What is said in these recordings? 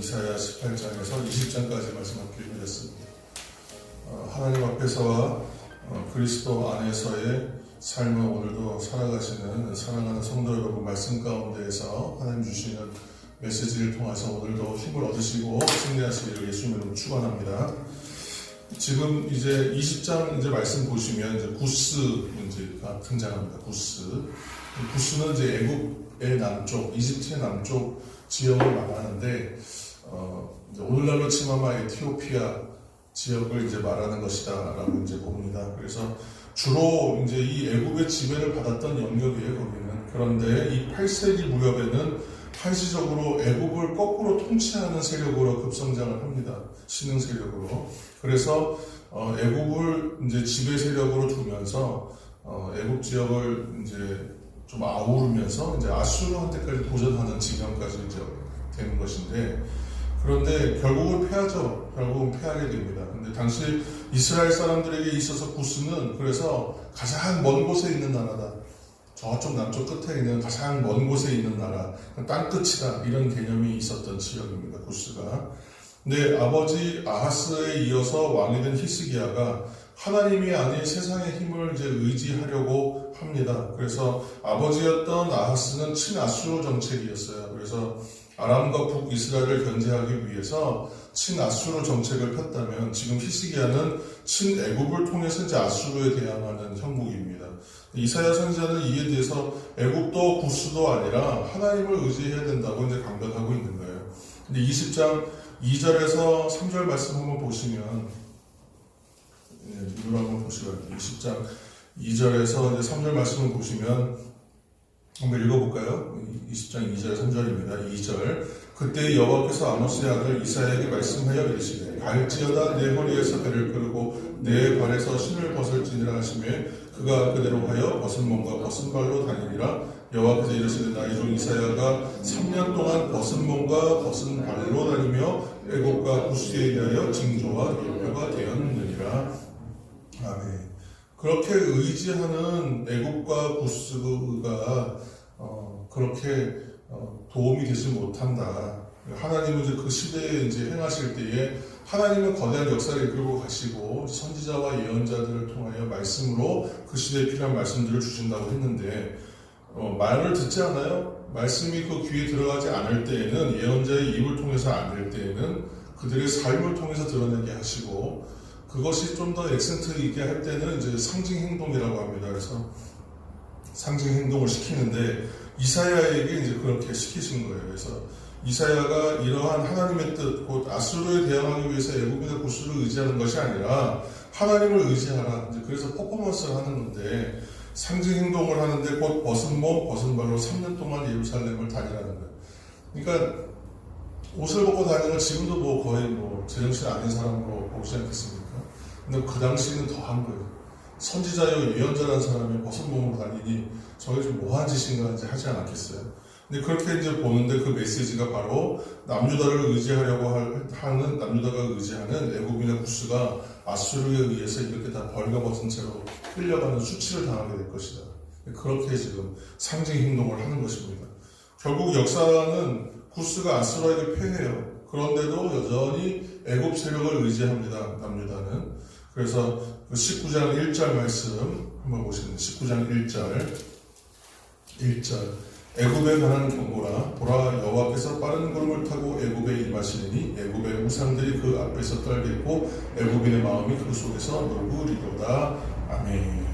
이사야 18장에서 20장까지 말씀 함께 읽겠습니다. 하나님 앞에서와 그리스도 안에서의 삶을 오늘도 살아가시는 사랑하는 성도 여러분, 말씀 가운데에서 하나님 주시는 메시지를 통해서 오늘도 힘을 얻으시고 승리하시기를 예수님 이름으로 축원합니다. 지금 이제 20장 이제 말씀 보시면 이제 구스 문제가 등장합니다. 구스는 이제 애국의 남쪽, 이집트의 남쪽 지역을 말하는데 오늘날로 치면 아마 에티오피아 지역을 이제 말하는 것이다라고 이제 봅니다. 그래서 주로 이제 이 애국의 지배를 받았던 영역이에요, 거기는. 그런데 이 8세기 무렵에는 한시적으로 애국을 거꾸로 통치하는 세력으로 급성장을 합니다. 신흥 세력으로. 그래서 애국을 이제 지배 세력으로 두면서 애국 지역을 이제 좀 아우르면서 이제 아수르한테까지 도전하는 지경까지 이제 되는 것인데, 그런데 결국은 패하죠. 결국은 패하게 됩니다. 근데 당시 이스라엘 사람들에게 있어서 구스는 그래서 가장 먼 곳에 있는 나라다. 저쪽 남쪽 끝에 있는 가장 먼 곳에 있는 나라, 땅끝이다, 이런 개념이 있었던 지역입니다. 구스가. 근데 아버지 아하스에 이어서 왕이 된 히스기야가 하나님이 아닌 세상의 힘을 이제 의지하려고 합니다. 그래서 아버지였던 아하스는 친아수르 정책이었어요. 그래서 아람과 북이스라엘을 견제하기 위해서 친아수르 정책을 폈다면, 지금 히스기야는 친애굽을 통해서 이제 아수르에 대항하는 형국입니다. 이사야 선지자는 이에 대해서 애굽도 구스도 아니라 하나님을 의지해야 된다고 이제 강변하고 있는 거예요. 근데 20장 2절에서 3절 말씀 한번 보시면, 이걸 한번 보시면 20장 2절에서 이제 3절 말씀을 보시면 한번 읽어볼까요? 20장 2절 3절입니다. 2절. 그때 여호와께서 아모스의 아들 이사야에게 말씀하여 이르시되, 갈지어다 내 허리에서 배를 끌고 내 발에서 신을 벗을지니라 하시매, 그가 그대로 하여 벗은 몸과 벗은 발로 다니니라. 여호와께서 이르시되, 나의 종 이사야가 3년 동안 벗은 몸과 벗은 발로 다니며 애국과 구스에 대하여 징조와 예표가 되었느니라. 아멘. 그렇게 의지하는 애국과 구스가 그렇게 도움이 되지 못한다. 하나님은 이제 그 시대에 이제 행하실 때에 하나님은 거대한 역사를 이끌고 가시고 선지자와 예언자들을 통하여 말씀으로 그 시대에 필요한 말씀들을 주신다고 했는데, 말을 듣지 않아요? 말씀이 그 귀에 들어가지 않을 때에는, 예언자의 입을 통해서 안 될 때에는 그들의 삶을 통해서 드러내게 하시고, 그것이 좀 더 액센트 있게 할 때는 이제 상징 행동이라고 합니다. 그래서 상징 행동을 시키는데, 이사야에게 이제 그렇게 시키신 거예요. 그래서 이사야가 이러한 하나님의 뜻, 곧 아수르에 대항하기 위해서 애굽이나 구스를 의지하는 것이 아니라 하나님을 의지하라. 이제 그래서 퍼포먼스를 하는 건데, 상징 행동을 하는데 곧 벗은 몸, 벗은 발로 3년 동안 예루살렘을 다니라는 거예요. 그러니까 옷을 벗고 다니는 건 지금도 뭐 거의 뭐 제정신 아닌 사람으로 보지 않겠습니까? 근데 그 당시에는 더 한 거예요. 선지자여 예언자라는 사람이 벗은 몸으로 다니니 저게 좀 뭐한 짓인가 이제 하지 않았겠어요. 근데 그렇게 이제 보는데 그 메시지가 바로 남유다를 의지하려고 하는, 남유다가 의지하는 애굽이나 구스가 아수르에 의해서 이렇게 다 벌거벗은 채로 끌려가는 수치를 당하게 될 것이다. 그렇게 지금 상징 행동을 하는 것입니다. 결국 역사는 구스가 아수르에게 패해요. 그런데도 여전히 애굽 세력을 의지합니다. 남유다는. 그래서 그 19장 1절 말씀 한번 보시면, 19장 1절 애굽에 관한 경고라. 보라, 여호와께서 빠른 구름을 타고 애굽에 임하시리니 애굽의 우상들이 그 앞에서 떨겠고 애굽인의 마음이 그 속에서 놀구리로다. 아멘.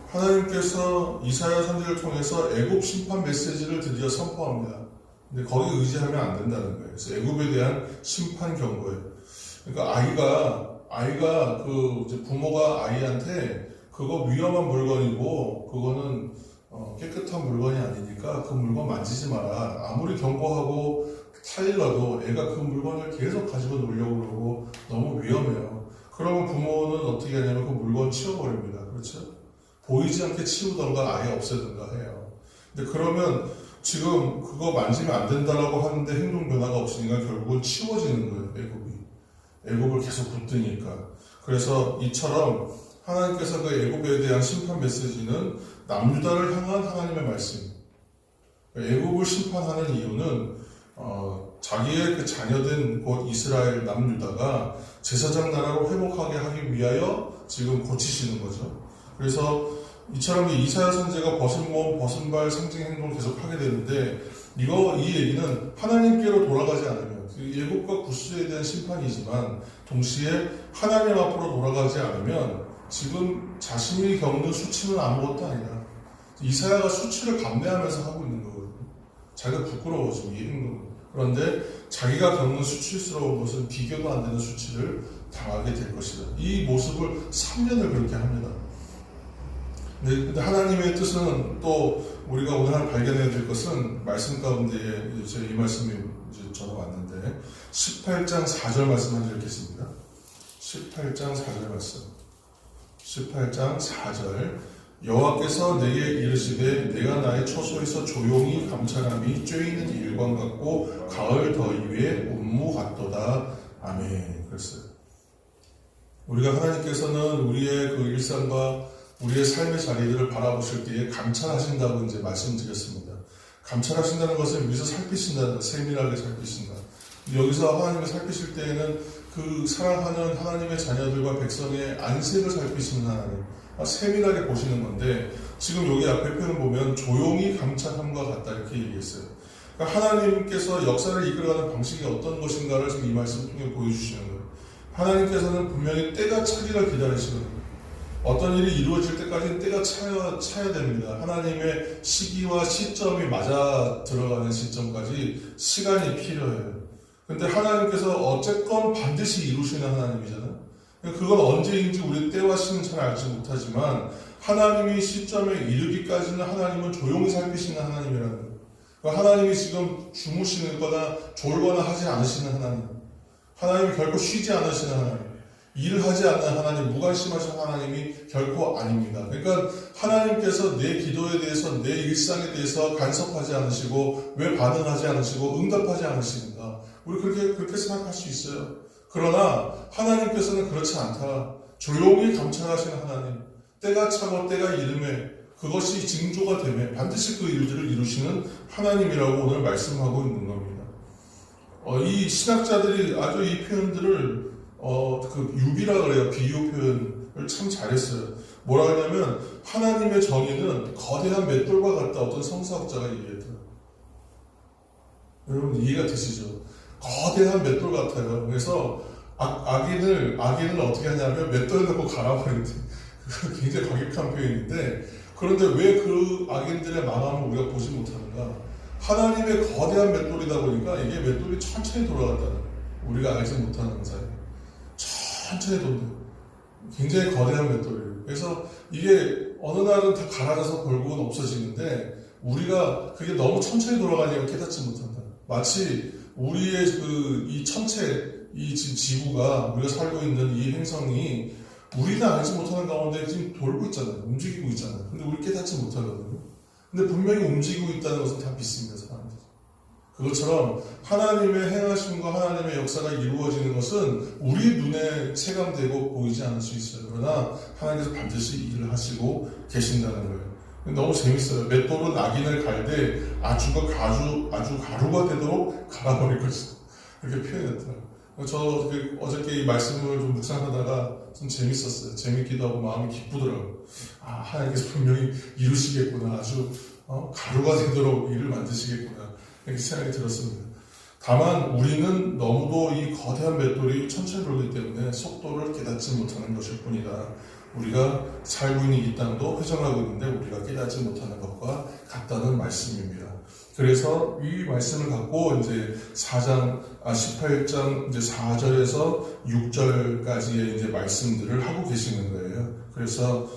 하나님께서 이사야 선지를 통해서 애굽 심판 메시지를 드디어 선포합니다. 근데 거기 의지하면 안 된다는 거예요. 그래서 애굽에 대한 심판 경고예요. 그러니까 아이가 그 이제 부모가 아이한테 그거 위험한 물건이고 그거는 깨끗한 물건이 아니니까 그 물건 만지지 마라. 아무리 경고하고 타일러도 애가 그 물건을 계속 가지고 놀려고 그러고 너무 위험해요. 그러면 부모는 어떻게 하냐면 그 물건 치워버립니다. 그렇죠? 보이지 않게 치우던가 아예 없애던가 해요. 근데 그러면 지금 그거 만지면 안 된다라고 하는데 행동 변화가 없으니까 결국은 치워지는 거예요. 애굽을 계속 붙드니까. 그래서 이처럼 하나님께서 그 애굽에 대한 심판 메시지는 남유다를 향한 하나님의 말씀. 애굽을 심판하는 이유는 자기의 그 자녀된 곧 이스라엘 남유다가 제사장 나라로 회복하게 하기 위하여 지금 고치시는 거죠. 그래서 이처럼 이사야 선지자가 벗은 몸, 벗은 발 상징 행동을 계속 하게 되는데 이 얘기는 하나님께로 돌아가지 않으면 예굽과 구스에 대한 심판이지만 동시에 하나님 앞으로 돌아가지 않으면 지금 자신이 겪는 수치는 아무것도 아니다. 이사야가 수치를 감내하면서 하고 있는 거거든요. 자기가 부끄러워서 이 행동은. 그런데 자기가 겪는 수치스러운 것은 비교도 안 되는 수치를 당하게 될 것이다. 이 모습을 3년을 그렇게 합니다. 근데 하나님의 뜻은 또 우리가 오늘 발견해야 될 것은 말씀 가운데에 이 말씀이 전화 왔는데 18장 4절 말씀 한번 읽겠습니다. 18장 4절 말씀. 18장 4절 여호와께서 내게 이르시되 내가 나의 처소에서 조용히 감찰함이 쬐이는 일광 같고 가을 더위 위에 운무 같도다. 아멘. 그랬어요. 우리가 하나님께서는 우리의 그 일상과 우리의 삶의 자리들을 바라보실 때에 감찰하신다고 이제 말씀드렸습니다. 감찰하신다는 것은 여기서 살피신다는, 세밀하게 살피신다. 여기서 하나님을 살피실 때에는 그 사랑하는 하나님의 자녀들과 백성의 안색을 살피시는 하나님, 세밀하게 보시는 건데, 지금 여기 앞에 표현 보면 조용히 감찰함과 같다 이렇게 얘기했어요. 그러니까 하나님께서 역사를 이끌어가는 방식이 어떤 것인가를 지금 이 말씀 통해 보여주시는 거예요. 하나님께서는 분명히 때가 차기를 기다리시거든요. 어떤 일이 이루어질 때까지는 때가 차야 됩니다. 하나님의 시기와 시점이 맞아 들어가는 시점까지 시간이 필요해요. 근데 하나님께서 어쨌건 반드시 이루시는 하나님이잖아요. 그건 언제인지 우리 때와 시는 잘 알지 못하지만 하나님이 시점에 이르기까지는 하나님은 조용히 살피시는 하나님이라는 거예요. 그러니까 하나님이 지금 주무시는 거나 졸거나 하지 않으시는 하나님, 하나님이 결코 쉬지 않으시는 하나님, 일을 하지 않는 하나님, 무관심하신 하나님이 결코 아닙니다. 그러니까 하나님께서 내 기도에 대해서, 내 일상에 대해서 간섭하지 않으시고 왜 반응하지 않으시고 응답하지 않으시는가, 우리 그렇게 생각할 수 있어요. 그러나 하나님께서는 그렇지 않다. 조용히 감찰하시는 하나님, 때가 차고 때가 이름에 그것이 징조가 되면 반드시 그 일들을 이루시는 하나님이라고 오늘 말씀하고 있는 겁니다. 이 신학자들이 아주 이 표현들을 그 유비라 그래요. 비유 표현을 참 잘했어요. 뭐라 하냐면 하나님의 정의는 거대한 맷돌과 같다. 어떤 성서학자가 얘기했더라고요. 여러분 이해가 되시죠? 거대한 맷돌 같아요. 그래서 악인을 어떻게 하냐면 맷돌 넣고 갈아버리는데 굉장히 과격한 표현인데, 그런데 왜 그 악인들의 망함을 우리가 보지 못하는가? 하나님의 거대한 맷돌이다 보니까 이게 맷돌이 천천히 돌아간다는 거예요. 우리가 알지 못하는 사이 천천히 돕는 굉장히 거대한 맷돌이에요. 그래서 이게 어느 날은 다 갈아져서 결국은 없어지는데 우리가 그게 너무 천천히 돌아가니까 깨닫지 못한다. 마치 우리의 이 천체, 이 지구가 우리가 살고 있는 이 행성이 우리는 알지 못하는 가운데 지금 돌고 있잖아요. 움직이고 있잖아요. 근데 우리 깨닫지 못하거든요. 근데 분명히 움직이고 있다는 것은 다 믿습니다. 사람들. 그것처럼 하나님의 행하심과 하나님의 역사가 이루어지는 것은 우리 눈에 체감되고 보이지 않을 수 있어요. 그러나 하나님께서 반드시 일을 하시고 계신다는 거예요. 너무 재밌어요. 맷돌은 악인을 갈되 아주 가루가 되도록 갈아버릴 것이다. 이렇게 표현했더라고요. 저 어저께 이 말씀을 좀 묵상하다가 좀 재밌었어요. 재밌기도 하고 마음이 기쁘더라고요. 하나님께서 분명히 이루시겠구나. 아주 가루가 되도록 일을 만드시겠구나. 이렇게 생각이 들었습니다. 다만 우리는 너무도 이 거대한 맷돌이 천천히 돌기 때문에 속도를 깨닫지 못하는 것일 뿐이다. 우리가 살고 있는 이 땅도 회전하고 있는데 우리가 깨닫지 못하는 것과 같다는 말씀입니다. 그래서 이 말씀을 갖고 이제 18장 이제 4절에서 6절까지의 이제 말씀들을 하고 계시는 거예요. 그래서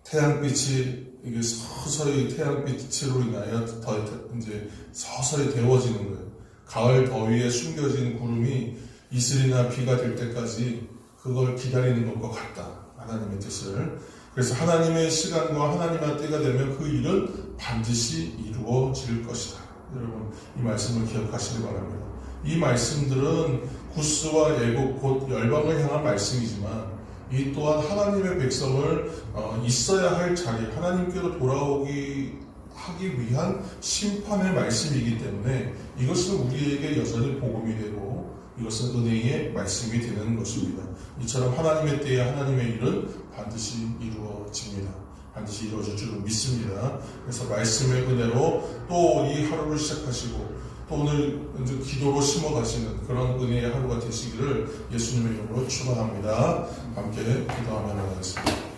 태양빛이 이게 서서히 태양빛으로 인하여 더 이제 서서히 데워지는 거예요. 가을 더위에 숨겨진 구름이 이슬이나 비가 될 때까지 그걸 기다리는 것과 같다. 하나님의 뜻을. 그래서 하나님의 시간과 하나님의 때가 되면 그 일은 반드시 이루어질 것이다. 여러분 이 말씀을 기억하시기 바랍니다. 이 말씀들은 구스와 애국 곧 열방을 향한 말씀이지만 이 또한 하나님의 백성을 있어야 할 자리, 하나님께로 돌아오기 하기 위한 심판의 말씀이기 때문에 이것은 우리에게 여전히 복음이 되고 이것은 은혜의 말씀이 되는 것입니다. 이처럼 하나님의 때에 하나님의 일은 반드시 이루어집니다. 반드시 이루어질 줄 믿습니다. 그래서 말씀의 은혜로 또 이 하루를 시작하시고 또 오늘 기도로 심어가시는 그런 은혜의 하루가 되시기를 예수님의 이름으로 축원합니다. 함께 기도하며 나가겠습니다.